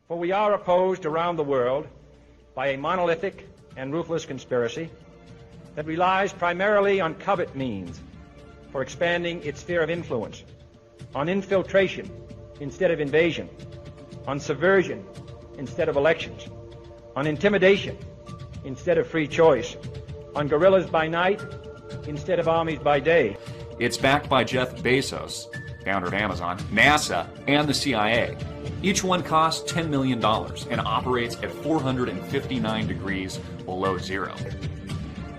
For we are opposed around the world by a monolithic and ruthless conspiracy that relies primarily on covert means for expanding its sphere of influence, on infiltration instead of invasion, on subversion instead of elections, on intimidation instead of free choice, on guerrillas by night instead of armies by day. It's backed by Jeff Bezos, founder of Amazon, NASA, and the CIA. Each one costs $10 million and operates at 459 degrees below zero.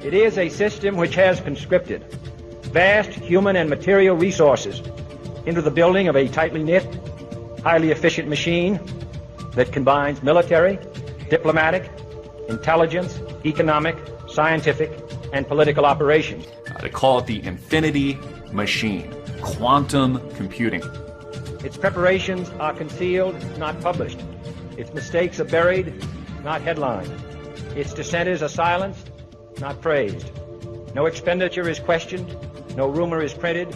It is a system which has conscripted vast human and material resources into the building of a tightly knit, highly efficient machine that combines military, diplomatic, intelligence, economic, scientific, and political operations. They call it the infinity machine, quantum computing. Its preparations are concealed, not published. Its mistakes are buried, not headlined. Its dissenters are silenced, not praised. No expenditure is questioned, no rumor is printed,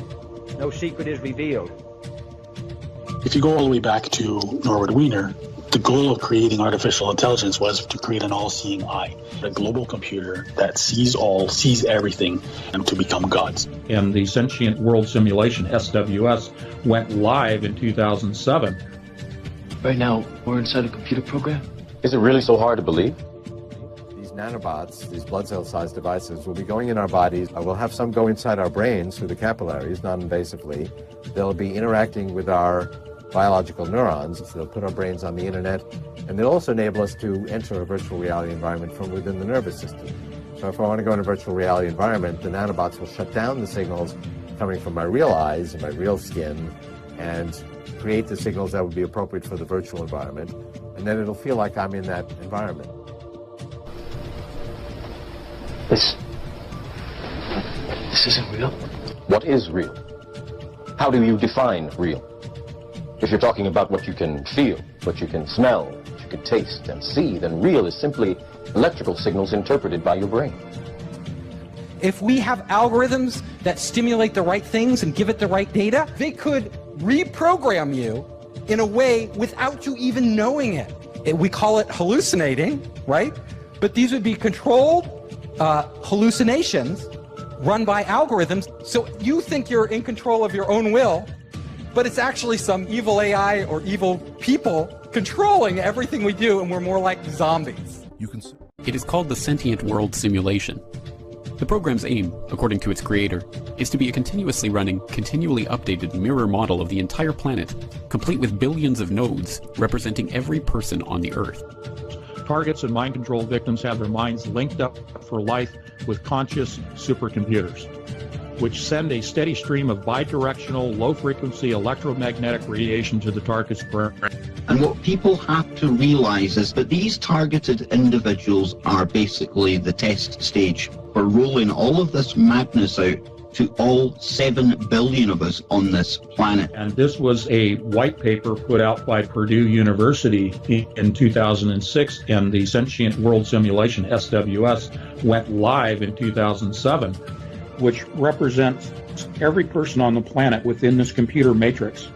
no secret is revealed. If you go all the way back to Norwood Wiener, the goal of creating artificial intelligence was to create an all-seeing eye, a global computer that sees all, sees everything, and to become gods. And the Sentient World Simulation, SWS, went live in 2007. Right now, we're inside a computer program. Is it really so hard to believe? These nanobots, these blood cell-sized devices, will be going in our bodies. We'll have some go inside our brains through the capillaries, non-invasively. They'll be interacting with our biological neurons. So they'll put our brains on the internet, and they'll also enable us to enter a virtual reality environment from within the nervous system. So if I want to go in a virtual reality environment, the nanobots will shut down the signals coming from my real eyes and my real skin and create the signals that would be appropriate for the virtual environment, and then it'll feel like I'm in that environment. This isn't real. What is real? How do you define real? If you're talking about what you can feel, what you can smell, what you can taste and see, then real is simply electrical signals interpreted by your brain. If we have algorithms that stimulate the right things and give it the right data, they could reprogram you in a way without you even knowing it. We call it hallucinating, right? But these would be controlled hallucinations run by algorithms. So you think you're in control of your own will, but it's actually some evil AI or evil people controlling everything we do, and we're more like zombies. It is called the Sentient World Simulation. The program's aim, according to its creator, is to be a continuously running, continually updated mirror model of the entire planet, complete with billions of nodes representing every person on the Earth. Targets and mind-controlled victims have their minds linked up for life with conscious supercomputers, which send a steady stream of bidirectional, low-frequency electromagnetic radiation to the target's brain. And what people have to realize is that these targeted individuals are basically the test stage for rolling all of this madness out to all 7 billion of us on this planet. And this was a white paper put out by Purdue University in 2006, and the Sentient World Simulation, SWS, went live in 2007, which represents every person on the planet within this computer matrix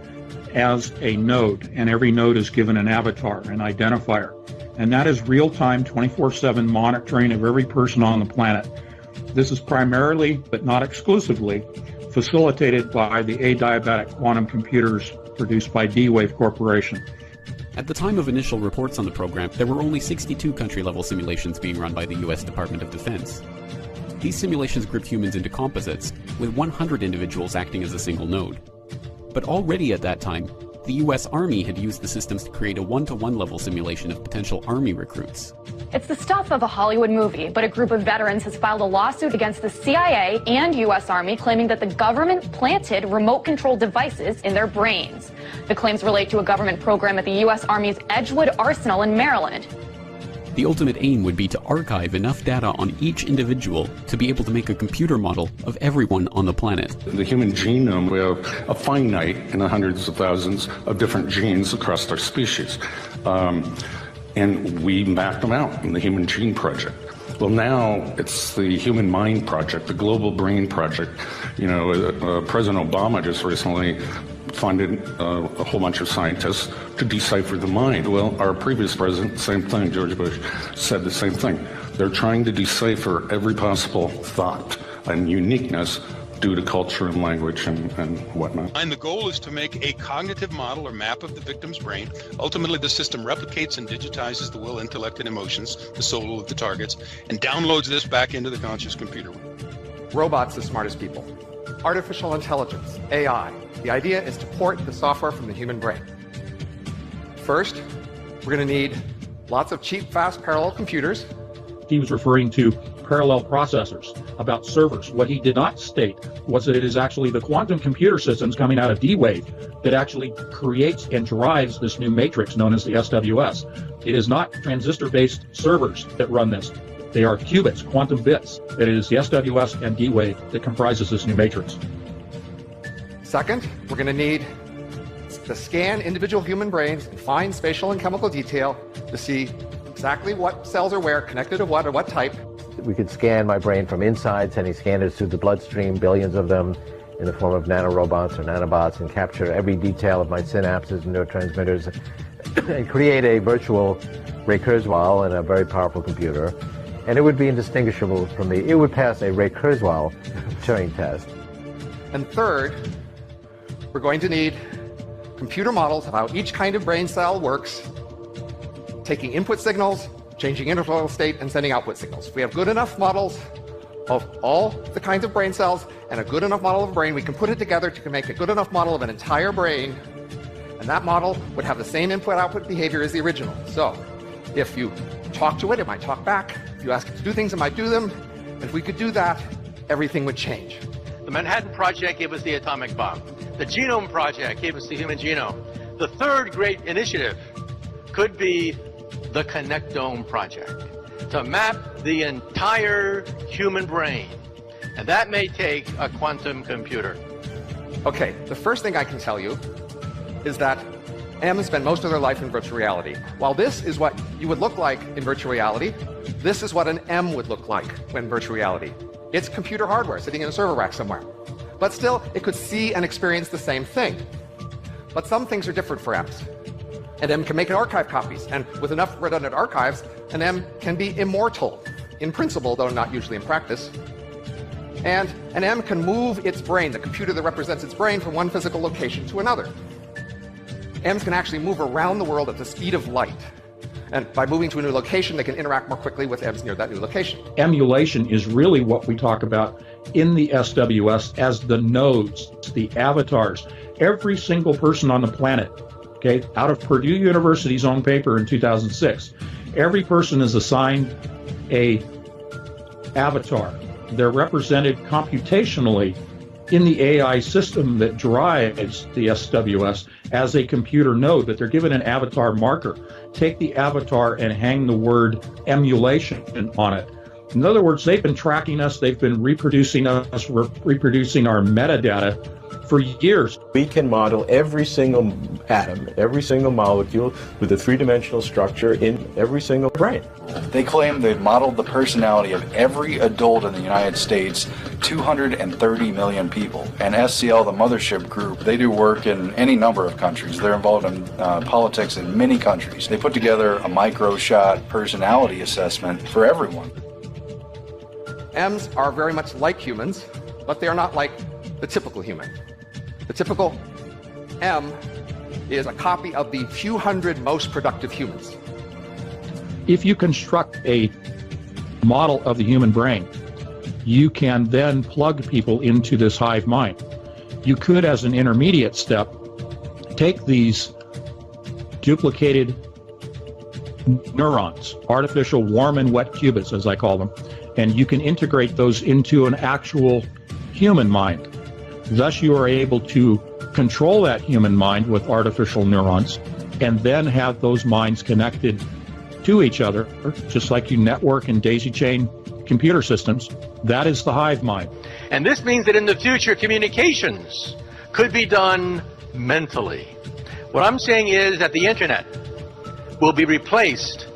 as a node, and every node is given an avatar, an identifier. And that is real-time, 24/7 monitoring of every person on the planet. This is primarily, but not exclusively, facilitated by the adiabatic quantum computers produced by D-Wave Corporation. At the time of initial reports on the program, there were only 62 country-level simulations being run by the US Department of Defense. These simulations grouped humans into composites, with 100 individuals acting as a single node. But already at that time, the US Army had used the systems to create a one-to-one level simulation of potential Army recruits. It's the stuff of a Hollywood movie, but a group of veterans has filed a lawsuit against the CIA and US Army claiming that the government planted remote-controlled devices in their brains. The claims relate to a government program at the US Army's Edgewood Arsenal in Maryland. The ultimate aim would be to archive enough data on each individual to be able to make a computer model of everyone on the planet. The human genome, we have a finite in the hundreds of thousands of different genes across our species. And we mapped them out in the Human Gene Project. Well, now it's the Human Mind Project, the Global Brain Project. You know, President Obama just recently funded a whole bunch of scientists to decipher the mind. Well, our previous president, same thing, George Bush, said the same thing. They're trying to decipher every possible thought and uniqueness due to culture and language and whatnot. And the goal is to make a cognitive model or map of the victim's brain. Ultimately, the system replicates and digitizes the will, intellect, and emotions, the soul of the targets, and downloads this back into the conscious computer. Robots as smart as people. Artificial intelligence, AI. The idea is to port the software from the human brain. First, we're going to need lots of cheap, fast, parallel computers. He was referring to parallel processors, about servers. What he did not state was that it is actually the quantum computer systems coming out of D-Wave that actually creates and drives this new matrix known as the SWS. It is not transistor-based servers that run this. They are qubits, quantum bits. It is the SWS and D-Wave that comprises this new matrix. Second, we're going to need to scan individual human brains in fine spatial and chemical detail to see exactly what cells are where, connected to what, or what type. We could scan my brain from inside, sending scanners through the bloodstream, billions of them, in the form of nanorobots or nanobots, and capture every detail of my synapses and neurotransmitters, and create a virtual Ray Kurzweil in a very powerful computer. And it would be indistinguishable from me. It would pass a Ray Kurzweil Turing test. And third, we're going to need computer models of how each kind of brain cell works, taking input signals, changing interval state, and sending output signals. If we have good enough models of all the kinds of brain cells and a good enough model of a brain, we can put it together to make a good enough model of an entire brain, and that model would have the same input-output behavior as the original. So if you talk to it, it might talk back. If you ask it to do things, it might do them. And if we could do that, everything would change. The Manhattan Project gave us the atomic bomb. The Genome Project gave us the human genome. The third great initiative could be the Connectome Project, to map the entire human brain. And that may take a quantum computer. Okay, the first thing I can tell you is that M's spend most of their life in virtual reality. While this is what you would look like in virtual reality, this is what an M would look like when virtual reality. It's computer hardware sitting in a server rack somewhere. But still, it could see and experience the same thing. But some things are different for M's. An M can make archive copies, and with enough redundant archives, an M can be immortal, in principle, though not usually in practice. And an M can move its brain, the computer that represents its brain, from one physical location to another. M's can actually move around the world at the speed of light. And by moving to a new location, they can interact more quickly with M's near that new location. Emulation is really what we talk about in the SWS as the nodes, the avatars. Every single person on the planet, okay, out of Purdue University's own paper in 2006, every person is assigned a avatar. They're represented computationally in the AI system that drives the SWS as a computer node, but they're given an avatar marker. Take the avatar and hang the word emulation on it. In other words, they've been tracking us, they've been reproducing us, reproducing our metadata for years. We can model every single atom, every single molecule with a three-dimensional structure in every single brain. They claim they've modeled the personality of every adult in the United States, 230 million people. And SCL, the mothership group, they do work in any number of countries. They're involved in politics in many countries. They put together a micro-shot personality assessment for everyone. M's are very much like humans, but they are not like the typical human. The typical M is a copy of the few hundred most productive humans. If you construct a model of the human brain, you can then plug people into this hive mind. You could, as an intermediate step, take these duplicated neurons, artificial warm and wet qubits, as I call them, and you can integrate those into an actual human mind. Thus, you are able to control that human mind with artificial neurons and then have those minds connected to each other, just like you network and daisy chain computer systems. That is the hive mind. And this means that in the future, communications could be done mentally. What I'm saying is that the internet will be replaced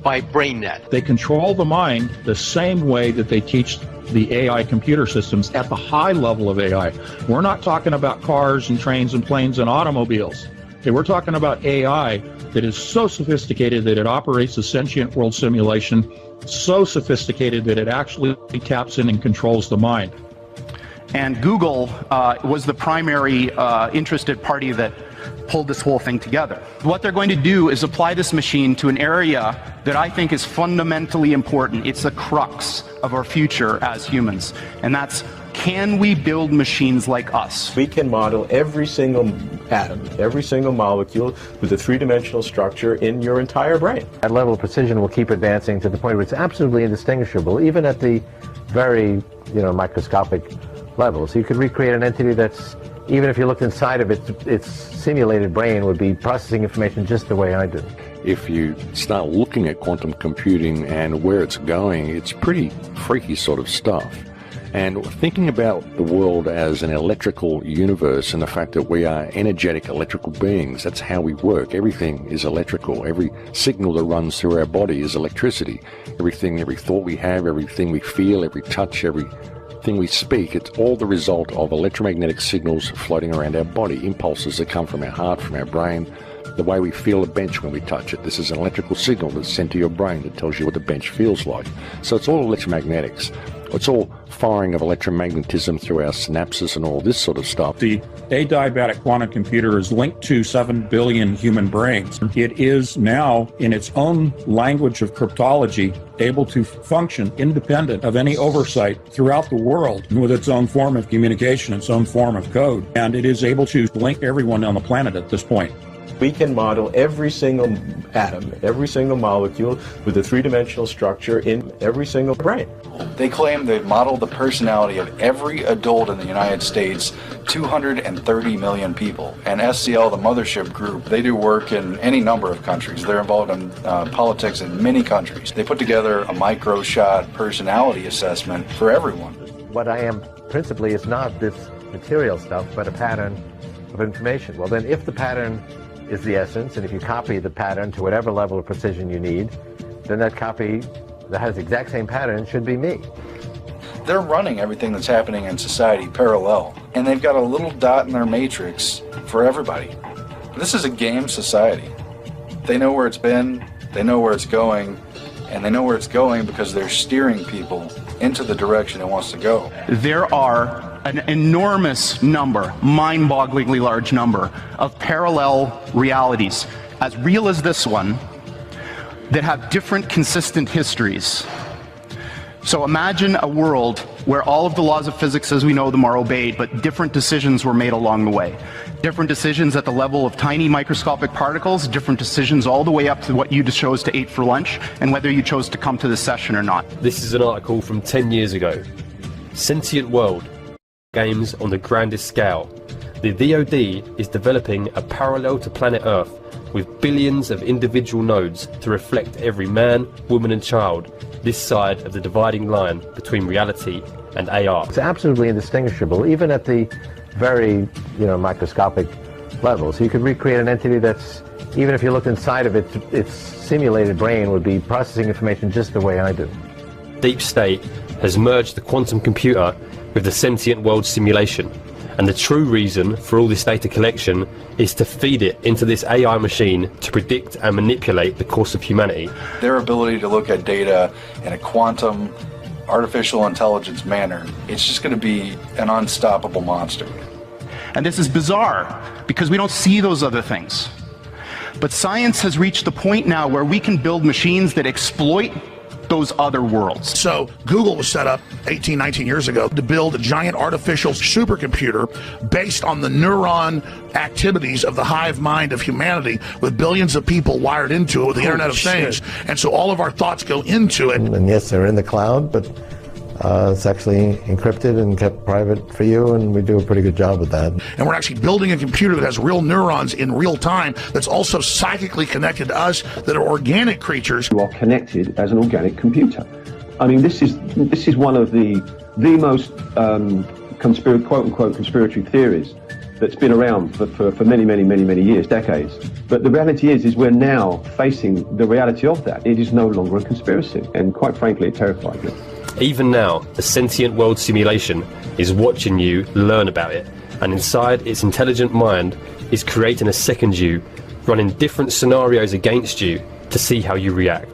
by BrainNet. They control the mind the same way that they teach the AI computer systems at the high level of AI. We're not talking about cars and trains and planes and automobiles. Okay, we're talking about AI that is so sophisticated that it operates a sentient world simulation, so sophisticated that it actually taps in and controls the mind. And Google was the primary interested party that pulled this whole thing together. What they're going to do is apply this machine to an area that I think is fundamentally important. It's the crux of our future as humans, and that's, can we build machines like us? We can model every single atom, every single molecule with a three-dimensional structure in your entire brain. That level of precision will keep advancing to the point where it's absolutely indistinguishable, even at the very, microscopic level. So you could recreate an entity that's, even if you looked inside of it, its simulated brain would be processing information just the way I do. If you start looking at quantum computing and where it's going, it's pretty freaky sort of stuff. And thinking about the world as an electrical universe and the fact that we are energetic electrical beings, that's how we work. Everything is electrical. Every signal that runs through our body is electricity. Every thought we have, everything we feel, every touch, everything we speak, it's all the result of electromagnetic signals floating around our body, impulses that come from our heart, from our brain, the way we feel a bench when we touch it. This is an electrical signal that's sent to your brain that tells you what the bench feels like. So it's all electromagnetics. It's all firing of electromagnetism through our synapses and all this sort of stuff. The adiabatic quantum computer is linked to 7 billion human brains. It is now, in its own language of cryptology, able to function independent of any oversight throughout the world with its own form of communication, its own form of code. And it is able to link everyone on the planet at this point. We can model every single atom, every single molecule with a three-dimensional structure in every single brain. They claim they've modeled the personality of every adult in the United States, 230 million people. And SCL, the mothership group, they do work in any number of countries. They're involved in politics in many countries. They put together a micro-shot personality assessment for everyone. What I am principally is not this material stuff, but a pattern of information. Well, then if the pattern is the essence, and if you copy the pattern to whatever level of precision you need, then that copy that has the exact same pattern should be me. They're running everything that's happening in society parallel, and they've got a little dot in their matrix for everybody. This is a game society. They know where it's been, they know where it's going, and they know where it's going because they're steering people into the direction it wants to go. There are an enormous number, mind-bogglingly large number, of parallel realities, as real as this one, that have different consistent histories. So imagine a world where all of the laws of physics as we know them are obeyed, but different decisions were made along the way. Different decisions at the level of tiny microscopic particles, different decisions all the way up to what you chose to eat for lunch, and whether you chose to come to this session or not. This is an article from 10 years ago. Sentient World. Games on the grandest scale. The VOD is developing a parallel to planet Earth with billions of individual nodes to reflect every man, woman and child this side of the dividing line between reality and AR. It's absolutely indistinguishable, even at the very, microscopic level. So you could recreate an entity that's, even if you looked inside of it, its simulated brain would be processing information just the way I do. Deep State has merged the quantum computer with the sentient world simulation. And the true reason for all this data collection is to feed it into this AI machine to predict and manipulate the course of humanity. Their ability to look at data in a quantum, artificial intelligence manner, it's just going to be an unstoppable monster. And this is bizarre, because we don't see those other things. But science has reached the point now where we can build machines that exploit those other worlds. So Google was set up 18, 19 years ago to build a giant artificial supercomputer based on the neuron activities of the hive mind of humanity, with billions of people wired into it with the Internet of Things. And so all of our thoughts go into it. And yes, they're in the cloud, but it's actually encrypted and kept private for you, and we do a pretty good job with that. And we're actually building a computer that has real neurons in real time, that's also psychically connected to us, that are organic creatures. You are connected as an organic computer. I mean, this is one of the most quote-unquote conspiratory theories that's been around for many years, decades. But the reality is we're now facing the reality of that. It is no longer a conspiracy, and quite frankly, it terrifies me. Even now, the sentient world simulation is watching you learn about it, and inside its intelligent mind is creating a second you, running different scenarios against you to see how you react.